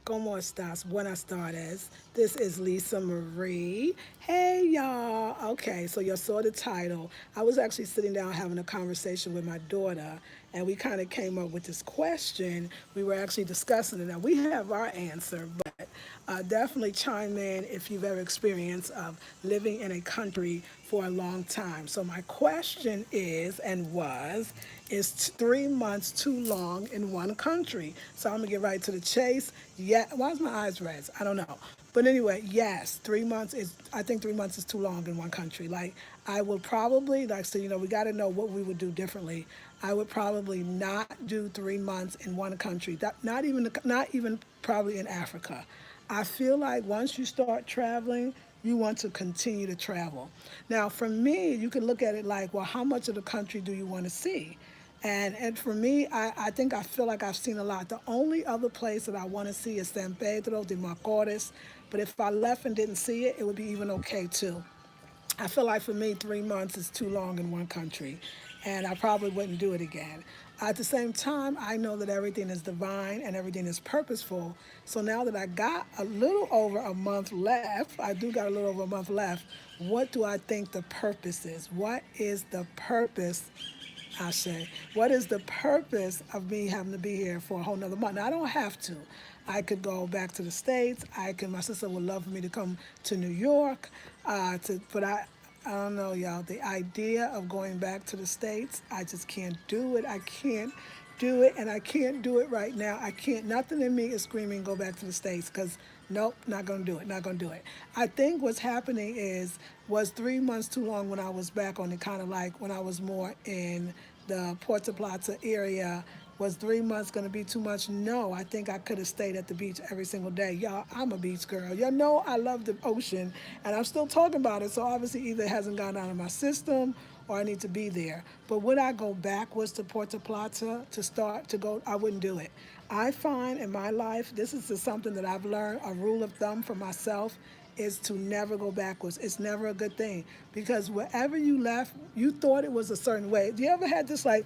¿Cómo estás? Buenas tardes. This is Lisa Marie. Hey, y'all. Okay, so you saw the title. I was actually sitting down having a conversation with my daughter, and we kind of came up with this question. We were actually discussing it. Now, we have our answer, but definitely chime in if you've ever experienced living in a country for a long time. So, my question is and was, is 3 months too long in one country? So I'm gonna get right to the chase. Yeah, why is my eyes red? I don't know. But anyway, yes, 3 months is. I think 3 months is too long in one country. Like I would probably like so we got to know what we would do differently. I would probably not do 3 months in one country. Not even probably in Africa. I feel like once you start traveling, you want to continue to travel. Now, for me, you can look at it like, well, how much of the country do you want to see? And for me, I think I feel like I've seen a lot. The only other place that I want to see is San Pedro de Macorís. But if I left and didn't see it, it would be even okay too. I feel like for me, 3 months is too long in one country, and I probably wouldn't do it again. At the same time, I know that everything is divine and everything is purposeful. So now that I got a little over a month left, I do got a little over a month left, what do I think the purpose is? What is the purpose I say, what is the purpose of me having to be here for a whole nother month? Now, I don't have to. I could go back to the States. My sister would love for me to come to New York. But I don't know, y'all. The idea of going back to the States, I just can't do it. I can't do it, and I can't do it right now. I can't. Nothing in me is screaming, go back to the States, because nope, not gonna do it. Not gonna do it. I think what's happening was 3 months too long when I was back on the kind of like when I was more in the Puerto Plata area. Was 3 months going to be too much? No, I think I could have stayed at the beach every single day. Y'all, I'm a beach girl. Y'all know I love the ocean, and I'm still talking about it. So obviously, either it hasn't gone out of my system or I need to be there. But would I go backwards to Puerto Plata to start to go? I wouldn't do it. I find in my life, this is just something that I've learned, a rule of thumb for myself, is to never go backwards. It's never a good thing because wherever you left, you thought it was a certain way. Do you ever had this like,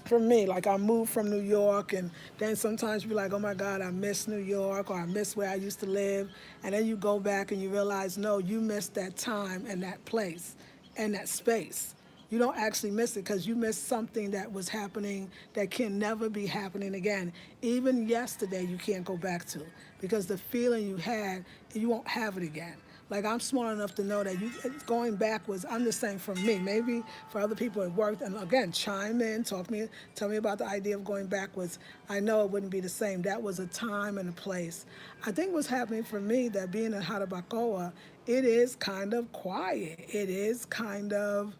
for me, like I moved from New York, and then sometimes you be like, oh my God, I miss New York, or I miss where I used to live. And then you go back and you realize, no, you missed that time and that place and that space. You don't actually miss it because you missed something that was happening that can never be happening again. Even yesterday, you can't go back to because the feeling you had, you won't have it again. Like I'm smart enough to know that going backwards. I'm just saying for me, maybe for other people it worked. And again, chime in, tell me about the idea of going backwards. I know it wouldn't be the same. That was a time and a place. I think what's happening for me that being in Jarabacoa, it is kind of quiet. It is kind of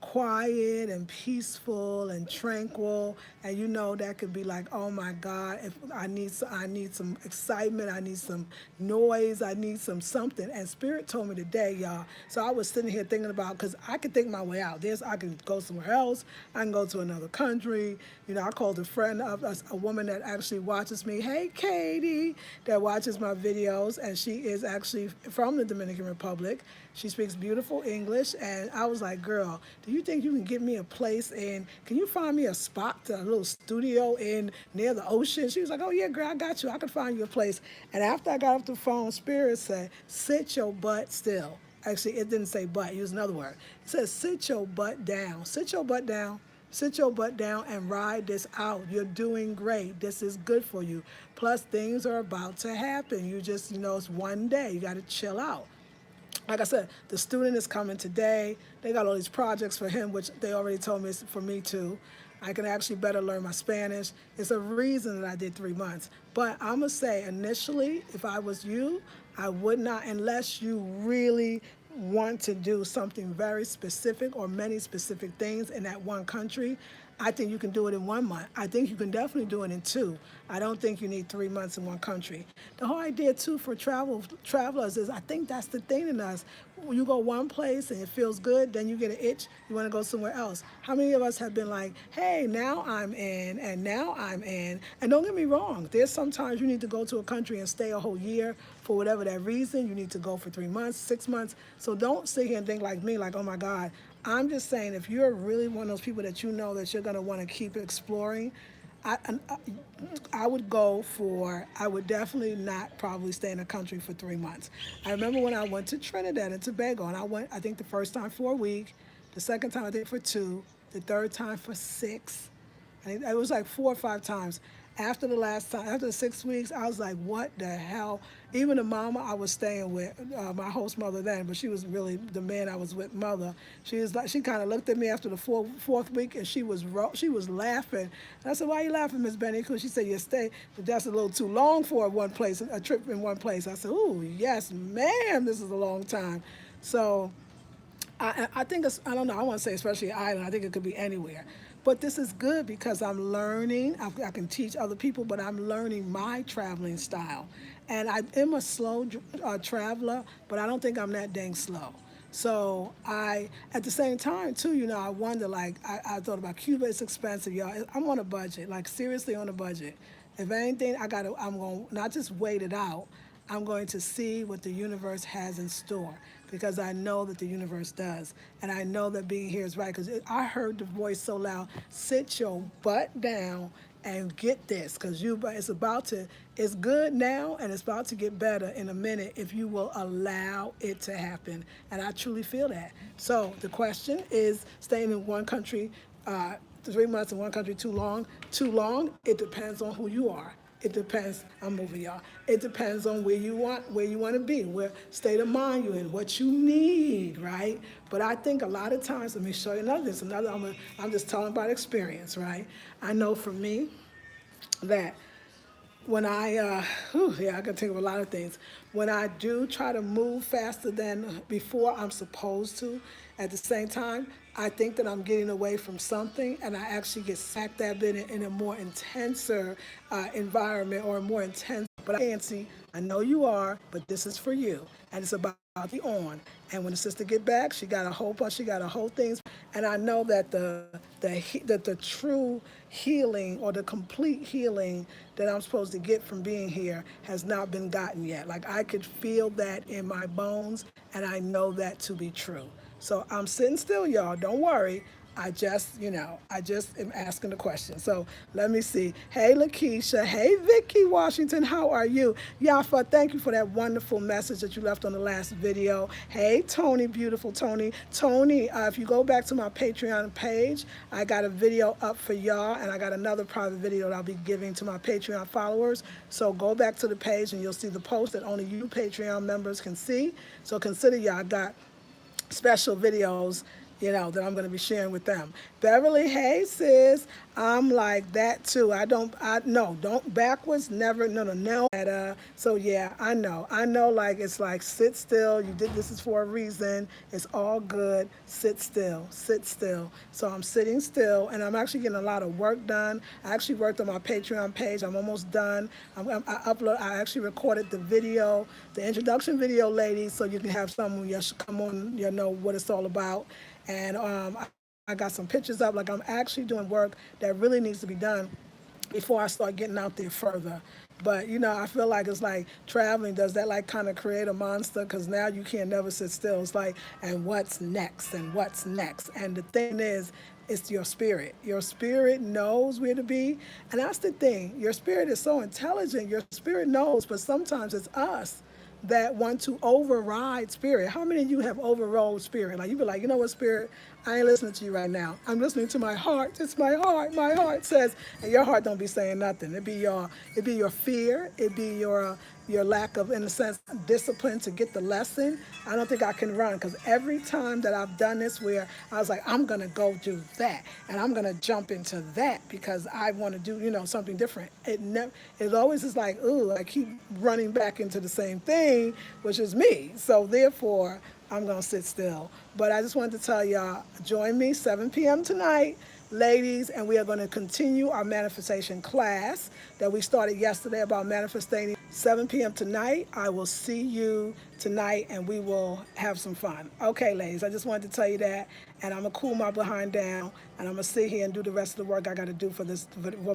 quiet and peaceful and tranquil, and you know that could be like, oh my God, if I need some excitement, I need some noise, I need some something. And Spirit told me today, y'all. So I was sitting here thinking about, because I could think my way out. I can go somewhere else. I can go to another country. I called a friend of a woman that actually watches me. Hey, Katie, that watches my videos, and she is actually from the Dominican Republic. She speaks beautiful English, and I was like, girl, do you think you can get me a place and can you find me a spot, a little studio in near the ocean? She was like, oh yeah, girl, I got you. I can find you a place. And after I got off the phone, Spirit said, sit your butt still. Actually, it didn't say butt. It used another word. It says, sit your butt down. Sit your butt down. Sit your butt down and ride this out. You're doing great. This is good for you. Plus, things are about to happen. You just, it's one day. You got to chill out. Like I said, the student is coming today. They got all these projects for him, which they already told me is for me too. I can actually better learn my Spanish. It's a reason that I did 3 months. But I'm going to say initially, if I was you, I would not, unless you really want to do something very specific or many specific things in that one country. I think you can do it in 1 month. I think you can definitely do it in two. I don't think you need 3 months in one country. The whole idea too for travelers is I think that's the thing in us. When you go one place and it feels good, then you get an itch, you want to go somewhere else. How many of us have been like, hey, now I'm in, and now I'm in. And don't get me wrong, there's sometimes you need to go to a country and stay a whole year for whatever that reason. You need to go for 3 months, 6 months. So don't sit here and think like me, like, oh my God. I'm just saying if you're really one of those people that you know that you're going to want to keep exploring, I, I would go for, I would definitely not probably stay in a country for 3 months. I remember when I went to Trinidad and Tobago, and I went, I think the first time for a week, the second time I did for 2, the third time for 6. I think it was like 4 or 5 times. After the last time, after the 6 weeks, I was like, what the hell? Even the mama I was staying with, my host mother then, but she was really the man I was with, mother. She was like, she kind of looked at me after the fourth week, and she was laughing. And I said, why are you laughing, Miss Benny? Because she said, you stay, that's a little too long for one place, a trip in one place. I said, ooh, yes, ma'am, this is a long time. So I think it's, I don't know, I want to say especially island, I think it could be anywhere. But this is good because I'm learning, I can teach other people, but I'm learning my traveling style. And I am a slow traveler, but I don't think I'm that dang slow. So at the same time too, I wonder, like, I thought about Cuba, it's expensive, y'all. I'm on a budget, like seriously on a budget. If anything, I'm going to not just wait it out, I'm going to see what the universe has in store because I know that the universe does. And I know that being here is right because I heard the voice so loud, sit your butt down and get this because it's good now and it's about to get better in a minute if you will allow it to happen. And I truly feel that. So the question is staying in one country, 3 months in one country too long? Too long? It depends on who you are. It depends. I'm moving, y'all. It depends on where you want to be, where state of mind you're in, what you need, right? But I think a lot of times, let me show you another. I'm just telling about experience, right? I know for me that when I can think of a lot of things. When I do try to move faster than before I'm supposed to, at the same time, I think that I'm getting away from something, and I actually get sacked that bit in a more intenser environment or a more intense. But Nancy, I know you are, but this is for you, and it's about the on. And when the sister get back, she got a whole bunch, she got a whole things, and I know that the true healing or the complete healing that I'm supposed to get from being here has not been gotten yet. Like I could feel that in my bones, and I know that to be true. So I'm sitting still, y'all. Don't worry. I just am asking the question. So let me see. Hey, Lakeisha. Hey, Vicky Washington. How are you? Yafa, thank you for that wonderful message that you left on the last video. Hey, Tony, beautiful Tony. Tony, if you go back to my Patreon page, I got a video up for y'all, and I got another private video that I'll be giving to my Patreon followers. So go back to the page, and you'll see the post that only you Patreon members can see. So consider y'all got special videos, that I'm going to be sharing with them. Beverly, hey sis, I'm like that too. No, don't backwards, never, no. So yeah, I know, like, it's like, sit still, you did, this is for a reason, it's all good, sit still. So I'm sitting still, and I'm actually getting a lot of work done. I actually worked on my Patreon page, I'm almost done. I actually recorded the video, the introduction video, ladies, so you can have someone, you should come on, know what it's all about. And I got some pictures up, like I'm actually doing work that really needs to be done before I start getting out there further. But I feel like it's like traveling, does that like kind of create a monster? Because now you can't never sit still. It's like, and what's next? And what's next? And the thing is, it's your spirit. Your spirit knows where to be. And that's the thing. Your spirit is so intelligent. Your spirit knows, but sometimes it's us that want to override spirit. How many of you have overrode spirit? Like you be like, you know what, spirit? I ain't listening to you right now. I'm listening to my heart. It's my heart. My heart says, and your heart don't be saying nothing. It be your fear. It be your lack of, in a sense, discipline to get the lesson. I don't think I can run because every time that I've done this where I was like, I'm going to go do that and I'm going to jump into that because I want to do, something different. It always is like, ooh, I keep running back into the same thing, which is me. So therefore, I'm going to sit still. But I just wanted to tell y'all, join me 7 p.m. tonight, ladies, and we are going to continue our manifestation class that we started yesterday about manifesting. 7 p.m. tonight. I will see you tonight, and we will have some fun. Okay, ladies, I just wanted to tell you that, and I'm going to cool my behind down, and I'm going to sit here and do the rest of the work I got to do for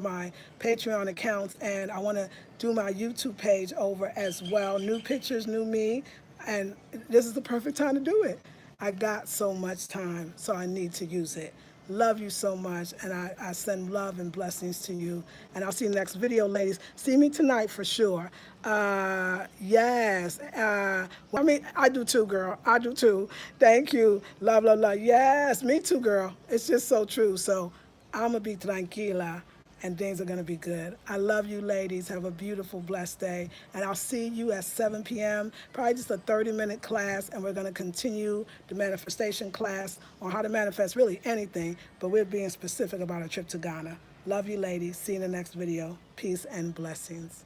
my Patreon accounts, and I want to do my YouTube page over as well. New pictures, new me, and this is the perfect time to do it. I got so much time, so I need to use it. Love you so much, and I send love and blessings to you. And I'll see you next video, ladies. See me tonight for sure. Yes. Well, I mean, I do too, girl. I do too. Thank you. Love, love, love. Yes, me too, girl. It's just so true. So I'm going to be tranquila, and things are going to be good. I love you, ladies. Have a beautiful, blessed day. And I'll see you at 7 p.m., probably just a 30-minute class, and we're going to continue the manifestation class on how to manifest really anything, but we're being specific about a trip to Ghana. Love you, ladies. See you in the next video. Peace and blessings.